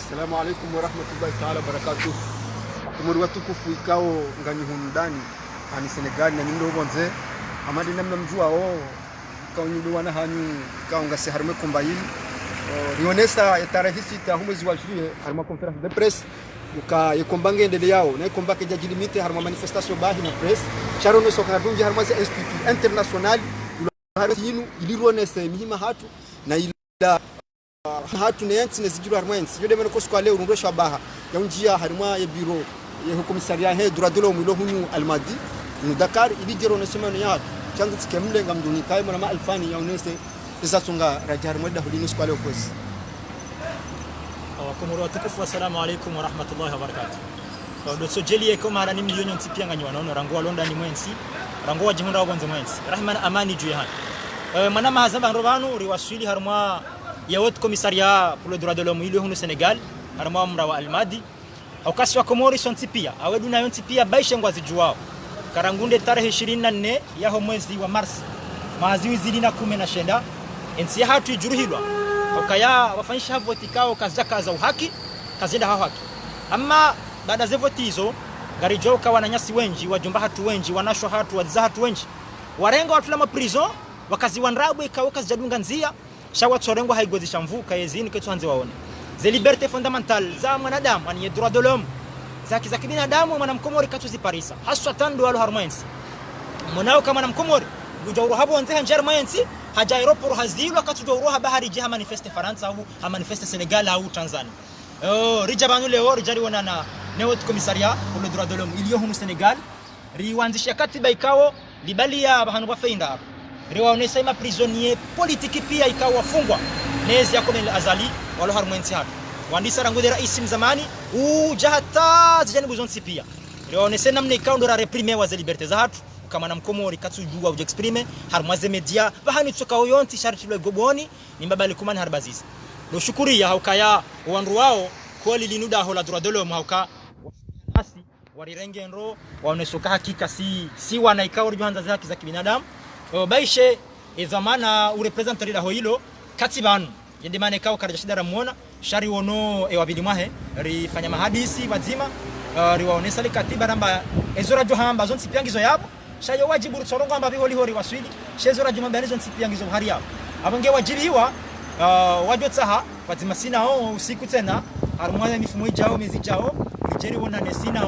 Assalamu alaikum warahmatullahi ta'ala barakatuh. Kumuri watukufu ikao ngani hundani ani Senegal na nindo bonze amadi namna mjua kao nyido wana hanyu kao ngase harume kombayini rionesa ya tarehe 6 mwezi wa Juillet haruma conference de presse uka yekombange endele yao na yekombake jajilimite haruma manifestation bahi na presse charono sokadunji haruma za institut international harinu ilirionesa mihima hatu na ila hatu neyansi nezijuru harumwensi yode meno kosko leo rundosha baha ya unjia haruma ya biro ya komisaria he duradolo mwilo hunu almadi nu Dakar ilijero na semano ya chanzo tikemle ngamduni kai mwana alfani ya unese isatunga rajar mweda hulini kwa leo kwezi. Wakumuru watukufu, assalamu alaikum wa rahmatullahi wa barakatuh. Ndo sojeli eko mara ni milioni ntipia nganywa naona rango London ni mwensi rango wajihunda wagonze mwensi rahman amani juhan mana mahazamba robanu riwasili harma ya wote komisaria pour le droit de l'homme ile hunu Senegal harma mra wa almadi au kasi wa Komori sontipia awedu na yontipia baishe ngwazi juwao karangunde tarehe 24 ya mwezi wa Mars mahaziwi zili na 19 ensi hatu ijuruhilwa ukaya wafanyisha voti kao kazaka za uhaki kazenda haki ama baada za voti hizo garijoka wananyasi wengi wajumba hatu wengi wanashwa hatu waza hatu wengi warenga watu la prison wakazi wanrabu ikawa kazi jadunga nzia shawa tsorengo haigozisha mvuka yezini ketuanze waone ze liberté fondamentale za mwanadamu ani droit de l'homme za kibinadamu mwanamkomori katuziparisa haswa tando walo harmoensi mwanao kama mwanamkomori ngujauro habo wanze hanjarmoensi haja aeroport hazilwa katujauro bahari jiha manifeste Faransa au ha manifeste Senegal au Tanzania rijabanu leo rijari wanana neot komisaria pour le droit de l'homme iliyo hunu Senegal riwanzisha katiba ikao libalia bahanu bafeinda riwaonesa ima prisonnier politique pia ikao wafungwa nezi yako ni azali walo harmoensi hatu wandisa rangude rais mzamani ujahata zijani buzonsi pia riwaonesa namna ikao ndo reprimer wa liberté za hatu kama na mkomori katujua ujexprime harmaze media bahani tsoka oyonti sharti lo goboni ni mbabali kumani harbazizi no shukuri ya haukaya wanru wao kweli linuda hola droit de l'homme hauka nasi warirenge nro waonesoka hakika si wana ikao ribanza za haki za kibinadamu baishe ezamana urepresentari la hoilo katibanu yende mane ikao karajashida ramuona shari wono ewabili mwahe rifanya mahadisi wazima riwaonesa le katiba namba ezora johamba zonsi piangizo yabo shayo wajibu tsorongo amba biholi hori waswili shezora jumambanizo nsipiangizo hari yabo abange wajibiwa wajotsaha wazima sina usiku tena harumwana mifumo ijao miezi jao rijeri wona nesina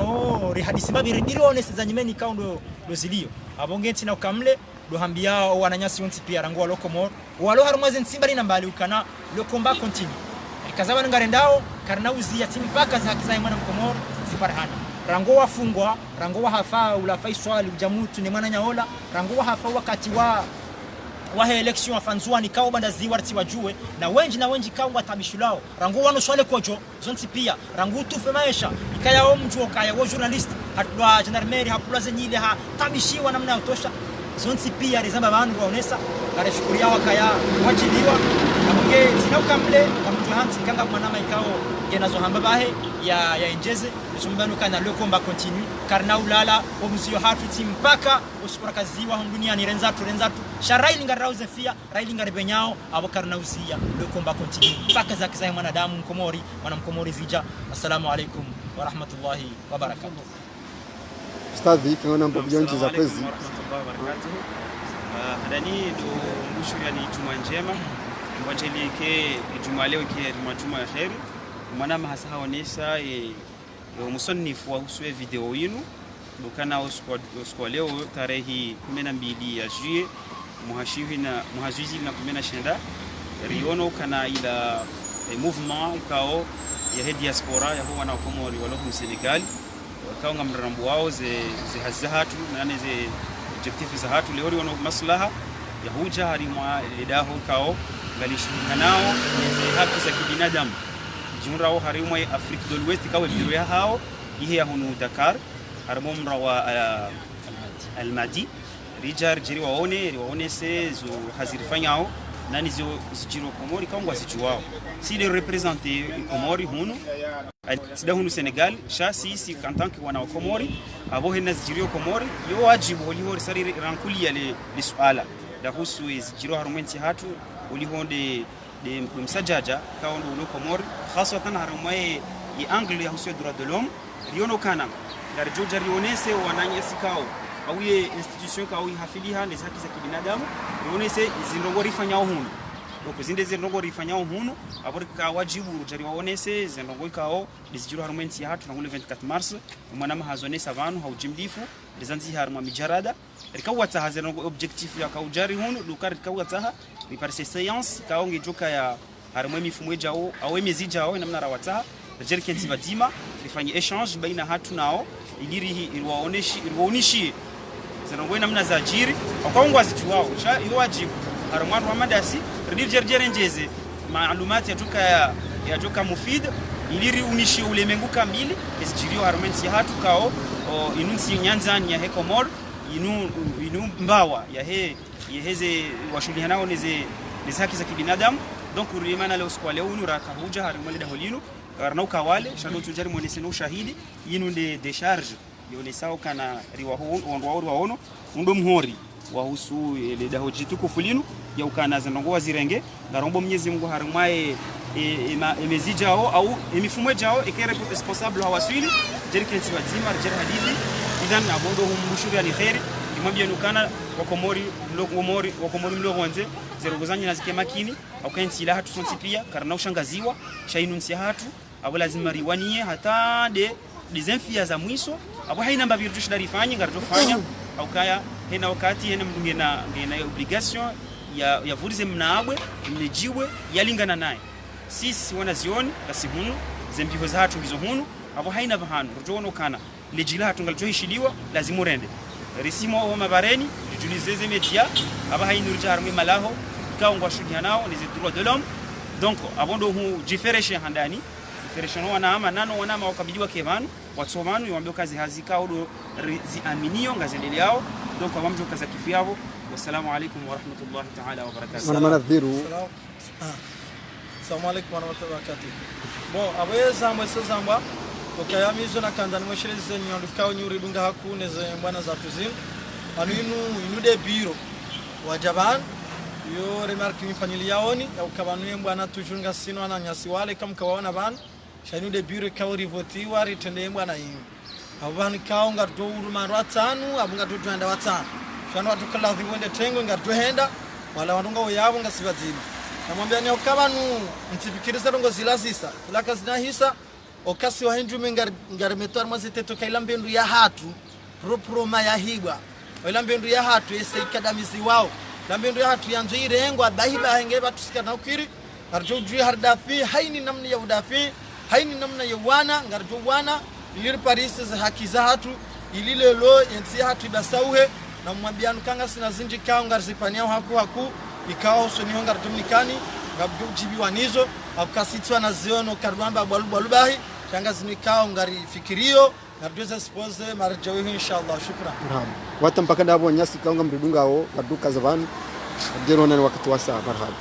rihadisi babiri ndirionese za nyimeni kaundo dozilio abonge ntina ukamle dohambia wananyasi wonsi pia rango lokomor walo harumwaze nsimbari nambali ukana le combat continue rikazaba ngarendao karna uzia timpaka za haki za mwana mkomor siparhana rango wafungwa rango wahafa ulafai swali ujamutu ni mwana nyaola rango wahafa wakati wa election afanzwa ni kao banda ziwarti wajue na wengi kao watabishulao rango wano swale kojo zonti pia rango tufe maisha ikaya omjua kaya wa journalist hatwa gendarmerie hapula zenyile ha tabishiwa namna utosha zonti pia rizamba bantu waonesa kare shukuria wakaya wajibiwa amunge sinaukamle kamtu hansi kanga mwanama ikao genazo hamba bahe ya injeze zumbanu kana le combat continue karna ulala omzio hafiti mpaka usikura kaziwa dunia ni renzatu sharai lingarauze fia railinga rebenyao abo karna usia le combat continue mpaka za kizai mwanadamu mwanamkomori zija. Assalamu alaikum wa rahmatullahi wa barakatuh. Ustadhi tunaona mbobionji za kwezi hadani do mbushuri ni juma njema mbajeli ke juma leo ke juma ya khairi mwana mahasa haonesha musonnifu wa uswe video yinu dukana uskwa leo tarehe 12 ya Juillet muhazizi na 19 riono kana ila movement ikao ya diaspora ya wana Komori walo mu Senegal wakao ngamrambu wao ze hazahatu na ze objective za hatu leo wana maslaha ya huja harimwa ledaho kao galishika nao ze haki za kibinadamu jumra wa harimwa Afrika do l'Ouest kawe biro hao ihe ya hunu Dakar harimo mra wa almadi rijar jiri waone se zo hazirifanyao nani zo zijiro Komori kangwa sijuwao si le représenter Komori hunu sida hunu Senegal si en tant que wana Komori abo hena zijiro Komori yo wajibu holi sari rankuli ya le suala da husu zijiro harumenti hatu uli honde de msajaja kao ndo Komori hasatan harumai angle ya husu droit de l'homme riono kana ngarjoja rionese wananyesi kao au ye institution kao hafiliha les haki za kibinadamu rionese zindongo rifanyao hunu donc zinde zindongo rifanyao hunu aborika wajibu jari waonese zindongo kao dizijuru harumenti ya hatu na 24 mars mwanama hazonesa vanu haujimdifu rizanzi haruma mijarada rikawata hazero objectif ya kaujari hunu dukar rikawata ni par ces séances kaonge joka ya harumwe mifumo jao au miezi jao namna rawata rejeri kenzi badima rifanye échange baina hatu nao igiri irwaonishi zanongo namna za jiri akaongwa zijuwao sha iwajibu harumwa Muhammadasi rejeri njeze maalumati ya joka mufid iliri unishi ulemengu kamili esijirio harumenti hatu kao inunsi nyanzani ya Komori inu mbawa ya heze washughuli nao neze haki za kibinadamu donc urimana leo siku leo unuraka huja harimali daholinu karnau kawale shando tujari mwenese no shahidi inu de décharge yonesao kana riwa ono ndo mhori wahusu ile dahoji tukufulinu ya ukana zanongo wazirenge ngarombo Mwenyezi Mungu harimwae emezijao au emifumo jao ekere responsable hawaswili jerikenti bazima jer hadithi idan abondo humbushuri ni khairi imwambia nukana Wakomori mlogo wanze zerogozanyi nazike makini au kainsi la hatu sonsipia karna ushangaziwa shainunsi hatu abo lazima riwanie hata des infia za mwiso abo haina mbabiru shidarifanyi ngartofanya au kaya hena wakati hena mdunge na obligation ya vurize mnaabwe mnejiwe yalingana naye sisi wanazioni basi hunu zembiho za hatu hizo hunu abo haina bahanu rojono kana lejila hatu ngaljohishiliwa lazima urende risimo wa mabareni julizeze media aba hainurja harmi malaho kaongwa shughuli nao ni droit de l'homme donc abondo hu jifereshe handani jifereshe wana ama nano wana wakabiliwa kevanu watsomanu yombe kazi hazikao do ziaminio ngazendele yao donc wamjo kaza kifiavo. Wassalamu alaykum wa rahmatullahi ta'ala wa barakatuh. Wana manadhiru Assalamu alaykum wa rahmatullahi wa barakatuh. Bon abeza mwesezamba okayamizo na kanzani mwesheleze nyandukao nyuri dunga hakuneze mbwana za tuzini anu inu de biro wajaban yo remarque mi familia oni au kabanu mbwana tujunga sino ananyasi wale kama kawaona ban shanu de biro kawri voti wari tende mbwana yin abani kaonga douru maratanu abunga tutwenda watano shanu watukala viwende tengo ngarto henda wala wanunga oyabo ngasibazima namwambia ni okabanu mtifikiriza dongo zilasisa kulaka zina hisa okasi wa henjume ngarimetor maziteto kaila mbendu ya hatu proproma ya hibwa kaila mbendu ya hatu ese ikadamizi wao la mbendu ya hatu yanzo irengwa bahiba henge batuska na ukiri arjojui hardafi haini namna ya udafi haini namna ya wana ngarjo wana ilir paris za haki za hatu ilile lo yensi hatu ibasauhe na mwambia nukanga sina zinji kao ngarzipania haku ikao soniho ngartumnikani ngabdu jibiwa nizo akasitwa na ziono karwamba balubahi shangazi nikao ngari fikirio ngarduza spose marjawi inshallah. Shukran. Wata mpaka ndabo nyasi kaunga mridunga o baduka zavani ndirona ni wakati wasa marhaba.